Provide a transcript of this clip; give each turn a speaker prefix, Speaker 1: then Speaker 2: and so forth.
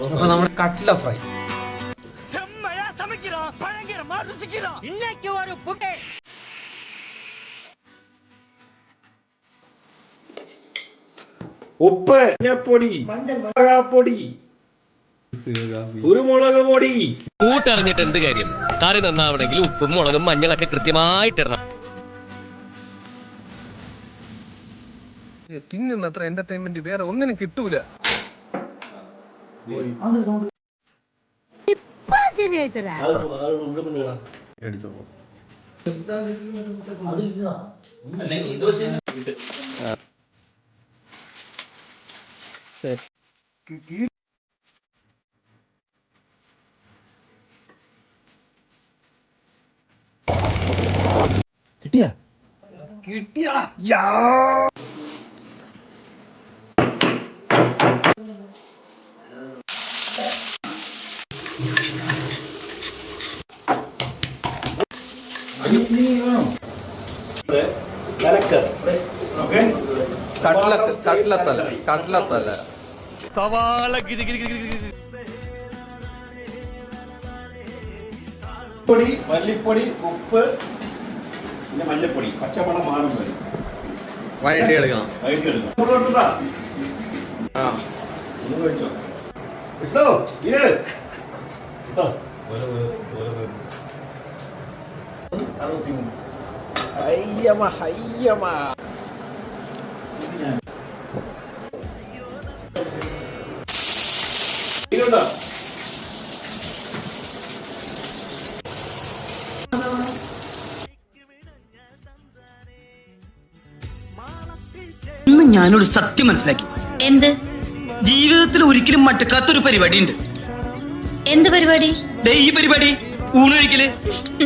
Speaker 1: അപ്പൊ നമ്മുടെ കട്ട്ല ഫ്രൈ.
Speaker 2: ഉപ്പ്, മഞ്ഞപ്പൊടി, മഞ്ഞൾപ്പൊടി, കുരുമുളക് പൊടി.
Speaker 3: കൂട്ടറിഞ്ഞിട്ട് എന്ത് കാര്യം? കറി നന്നാവണമെങ്കിൽ ഉപ്പും മുളകും മഞ്ഞളൊക്കെ കൃത്യമായിട്ടിടണം.
Speaker 1: തിന്നുന്നത്ര എന്റർടൈൻമെന്റ് വേറെ ഒന്നിനും കിട്ടൂല. കിട്ടിയാ കട്ട്ലത്തല്ല
Speaker 3: സവാള
Speaker 2: പൊടി, മല്ലിപ്പൊടി, ഉപ്പ്, പിന്നെ മഞ്ഞപ്പൊടി, പച്ചമണം മാറും വരും.
Speaker 1: വഴറ്റിയെടുക്കണം.
Speaker 4: ഇന്ന് ഞാനൊരു സത്യം മനസ്സിലാക്കി.
Speaker 5: എന്ത്?
Speaker 4: ജീവിതത്തിൽ ഒരിക്കലും മട്ടക്കാത്തൊരു പരിപാടി ഉണ്ട്.
Speaker 5: എന്ത് പരിപാടി?
Speaker 4: ഈ പരിപാടി ഊണൊഴിക്കല്.